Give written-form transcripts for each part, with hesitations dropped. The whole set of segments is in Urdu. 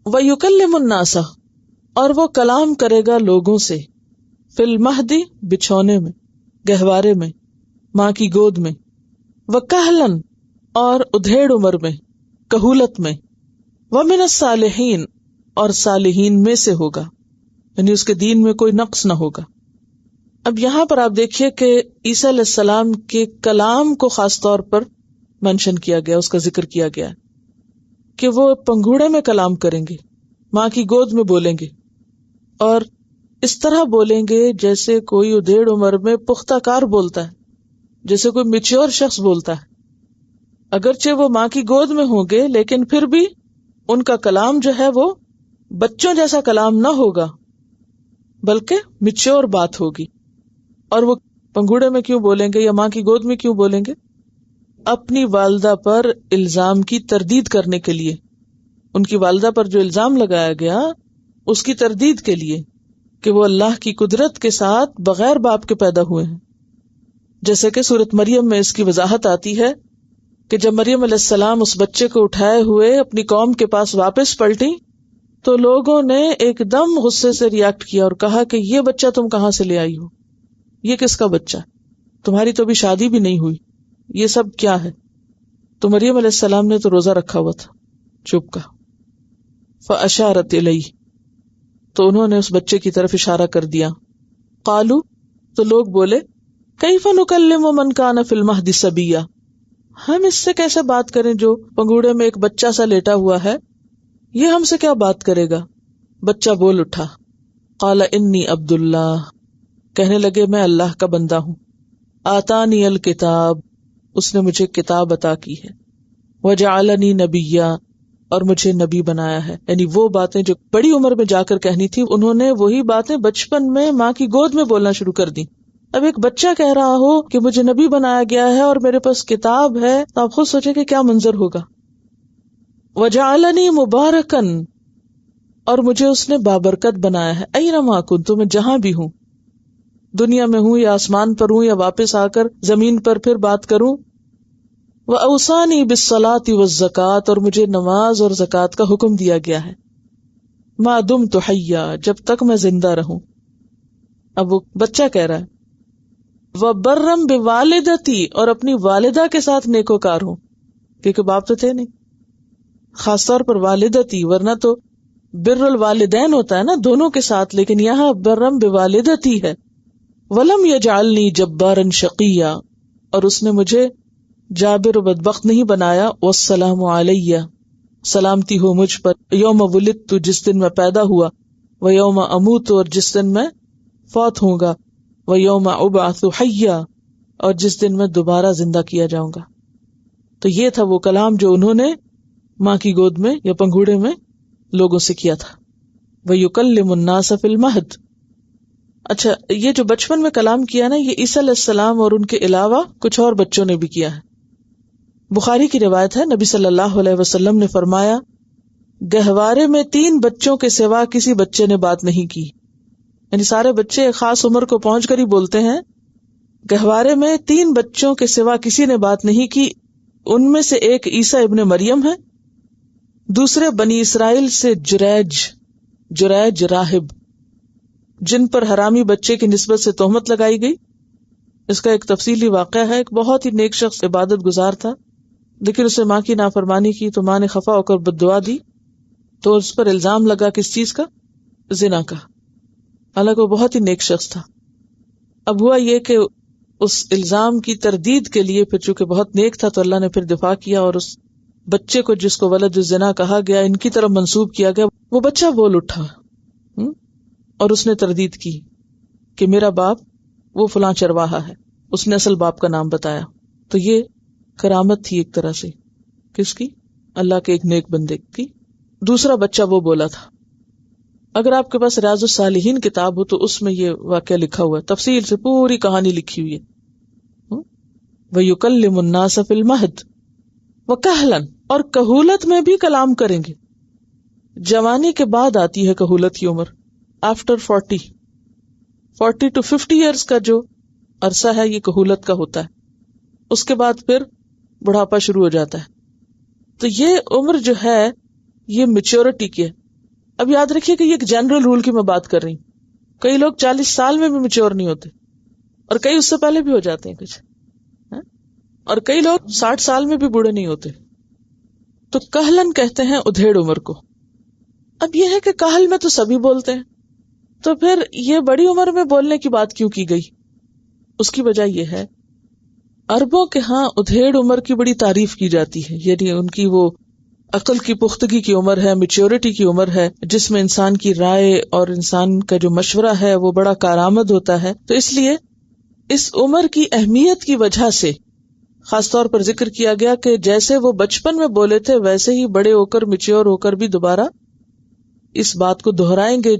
وَيُكَلِّمُ النَّاسَ، اور وہ کلام کرے گا لوگوں سے، فی المہدی، بچھونے میں، گہوارے میں، ماں کی گود میں، وَكَهْلًا، اور ادھیڑ عمر میں، کہولت میں، وَمِنَ الصَّالِحِينَ، اور صالحین میں سے ہوگا، یعنی اس کے دین میں کوئی نقص نہ ہوگا۔ اب یہاں پر آپ دیکھیے کہ عیسیٰ علیہ السلام کے کلام کو خاص طور پر مینشن کیا گیا، اس کا ذکر کیا گیا کہ وہ پنگھوڑے میں کلام کریں گے، ماں کی گود میں بولیں گے، اور اس طرح بولیں گے جیسے کوئی ادھیڑ عمر میں پختہ کار بولتا ہے، جیسے کوئی میچور شخص بولتا ہے۔ اگرچہ وہ ماں کی گود میں ہوں گے لیکن پھر بھی ان کا کلام جو ہے وہ بچوں جیسا کلام نہ ہوگا، بلکہ میچور بات ہوگی۔ اور وہ پنگھوڑے میں کیوں بولیں گے یا ماں کی گود میں کیوں بولیں گے؟ اپنی والدہ پر الزام کی تردید کرنے کے لیے، ان کی والدہ پر جو الزام لگایا گیا اس کی تردید کے لیے کہ وہ اللہ کی قدرت کے ساتھ بغیر باپ کے پیدا ہوئے ہیں۔ جیسے کہ سورۃ مریم میں اس کی وضاحت آتی ہے کہ جب مریم علیہ السلام اس بچے کو اٹھائے ہوئے اپنی قوم کے پاس واپس پلٹی تو لوگوں نے ایک دم غصے سے ریاکٹ کیا اور کہا کہ یہ بچہ تم کہاں سے لے آئی ہو؟ یہ کس کا بچہ؟ تمہاری تو ابھی شادی بھی نہیں ہوئی، یہ سب کیا ہے؟ تو مریم علیہ السلام نے تو روزہ رکھا ہوا تھا، چپ کا۔ فَأَشَارَتْ إِلَيْهِ، تو انہوں نے اس بچے کی طرف اشارہ کر دیا۔ قالوا، تو لوگ بولے، کیف نکلم من کان فی المہد صبیا، ہم اس سے کیسے بات کریں جو پنگوڑے میں ایک بچہ سا لیٹا ہوا ہے، یہ ہم سے کیا بات کرے گا؟ بچہ بول اٹھا، قال انی عبد اللہ، کہنے لگے میں اللہ کا بندہ ہوں، آتانی الکتاب، اس نے مجھے کتاب عطا کی ہے، وجعلنی نبیا، اور مجھے نبی بنایا ہے۔ یعنی وہ باتیں جو بڑی عمر میں جا کر کہنی تھی انہوں نے وہی باتیں بچپن میں ماں کی گود میں بولنا شروع کر دی۔ اب ایک بچہ کہہ رہا ہو کہ مجھے نبی بنایا گیا ہے اور میرے پاس کتاب ہے تو آپ خود سوچیں کہ کیا منظر ہوگا۔ وجعلنی مبارکن، اور مجھے اس نے بابرکت بنایا ہے، اینما کنت، میں جہاں بھی ہوں، دنیا میں ہوں یا آسمان پر ہوں یا واپس آ کر زمین پر پھر بات کروں۔ وَأَوْصَانِي بِالصَّلَاةِ وَالزَّكَاةِ، اور مجھے نماز اور زکوٰۃ کا حکم دیا گیا ہے، مَا دُمْتُ حَيًّا، جب تک میں زندہ رہوں۔ اب وہ بچہ کہہ رہا ہے وَبَرًّا بِوَالِدَتِي، اور اپنی والدہ کے ساتھ نیکوکار ہوں، کیونکہ باپ تو تھے نہیں، خاص طور پر والدتی، ورنہ تو بر الوالدین ہوتا ہے نا دونوں کے ساتھ، لیکن یہاں برم بوالدتی ہے۔ ولم یجعلنی جبارا شقیا، اور اس نے مجھے جابر و بدبخت نہیں بنایا۔ والسلام علیہ، سلامتی ہو مجھ پر، یوم ولدت، جس دن میں پیدا ہوا، و یوم اموت، اور جس دن میں فوت ہوں گا، و یوم ابعث حیا، اور جس دن میں دوبارہ زندہ کیا جاؤں گا۔ تو یہ تھا وہ کلام جو انہوں نے ماں کی گود میں یا پنگھوڑے میں لوگوں سے کیا تھا۔ وَيُكَلِّمُ النَّاسَ فِي الْمَهْدِ۔ اچھا، یہ جو بچپن میں کلام کیا نا، یہ عیسیٰ علیہ السلام اور ان کے علاوہ کچھ اور بچوں نے بھی کیا ہے۔ بخاری کی روایت ہے، نبی صلی اللہ علیہ وسلم نے فرمایا، گہوارے میں 3 بچوں کے سوا کسی بچے نے بات نہیں کی، یعنی سارے بچے ایک خاص عمر کو پہنچ کر ہی بولتے ہیں۔ گہوارے میں 3 بچوں کے سوا کسی نے بات نہیں کی، ان میں سے ایک عیسیٰ ابن مریم ہے، دوسرے بنی اسرائیل سے جریج راہب، جن پر حرامی بچے کی نسبت سے تہمت لگائی گئی۔ اس کا ایک تفصیلی واقعہ ہے، ایک بہت ہی نیک شخص عبادت گزار تھا، لیکن اسے ماں کی نافرمانی کی تو ماں نے خفا ہو کر بددعا دی، تو اس پر الزام لگا کس چیز کا؟ زنا کا، حالانکہ وہ بہت ہی نیک شخص تھا۔ اب ہوا یہ کہ اس الزام کی تردید کے لیے پھر چونکہ بہت نیک تھا تو اللہ نے پھر دفاع کیا، اور اس بچے کو جس کو ولد الزنا کہا گیا، ان کی طرف منسوب کیا گیا، وہ بچہ بول اٹھا اور اس نے تردید کی کہ میرا باپ وہ فلاں چرواہا ہے، اس نے اصل باپ کا نام بتایا۔ تو یہ کرامت تھی ایک طرح سے، کس کی؟ اللہ کے ایک نیک بندے کی۔ دوسرا بچہ وہ بولا تھا۔ اگر آپ کے پاس ریاض الصالحین کتاب ہو تو اس میں یہ واقعہ لکھا ہوا ہے، تفصیل سے پوری کہانی لکھی ہوئی ہے۔ وَيُكَلِّمُ النَّاسَ فِي الْمَهْدِ وَكَهْلًا، اور کہولت میں بھی کلام کریں گے۔ جوانی کے بعد آتی ہے کہولت کی عمر، آفٹر 40 to 50 ایئرس کا جو عرصہ ہے یہ کہولت کا ہوتا ہے، اس کے بعد پھر بڑھاپا شروع ہو جاتا ہے۔ تو یہ عمر جو ہے یہ میچورٹی کی ہے، اب یاد رکھیے کہ یہ ایک جنرل رول کی میں بات کر رہی ہوں. کئی لوگ 40 سال میں بھی میچور نہیں ہوتے اور کئی اس سے پہلے بھی ہو جاتے ہیں کچھ، اور کئی لوگ 60 سال میں بھی بوڑھے نہیں ہوتے. تو کہلن کہتے ہیں ادھیڑ عمر کو. اب یہ ہے کہ کہل میں تو سبھی بولتے ہیں، تو پھر یہ بڑی عمر میں بولنے کی بات کیوں کی گئی؟ اس کی وجہ یہ ہے عربوں کے ہاں ادھیڑ عمر کی بڑی تعریف کی جاتی ہے، یعنی ان کی وہ عقل کی پختگی کی عمر ہے، میچورٹی کی عمر ہے، جس میں انسان کی رائے اور انسان کا جو مشورہ ہے وہ بڑا کارآمد ہوتا ہے. تو اس لیے اس عمر کی اہمیت کی وجہ سے خاص طور پر ذکر کیا گیا کہ جیسے وہ بچپن میں بولے تھے ویسے ہی بڑے ہو کر میچور ہو کر بھی دوبارہ اس بات کو دہرائیں گے.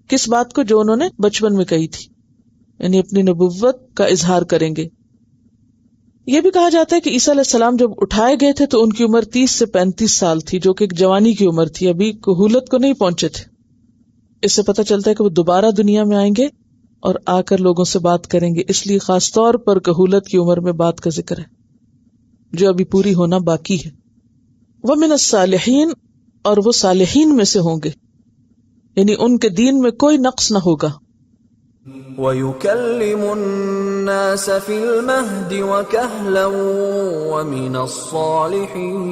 کس بات کو؟ جو انہوں نے بچپن میں کہی تھی، یعنی اپنی نبوت کا اظہار کریں گے. یہ بھی کہا جاتا ہے کہ عیسیٰ علیہ السلام جب اٹھائے گئے تھے تو ان کی عمر 30 سے 35 سال تھی، جو کہ ایک جوانی کی عمر تھی، ابھی کہولت کو نہیں پہنچے تھے. اس سے پتہ چلتا ہے کہ وہ دوبارہ دنیا میں آئیں گے اور آ کر لوگوں سے بات کریں گے، اس لیے خاص طور پر کہولت کی عمر میں بات کا ذکر ہے جو ابھی پوری ہونا باقی ہے. وَمِنَ الصَّالِحِينَ، اور وہ صالحین میں سے ہوں گے، یعنی ان کے دین میں کوئی نقص نہ ہوگا. وَيُكَلِّمُ النَّاسَ فِي الْمَهْدِ وَكَهْلًا وَمِنَ الصَّالِحِينَ.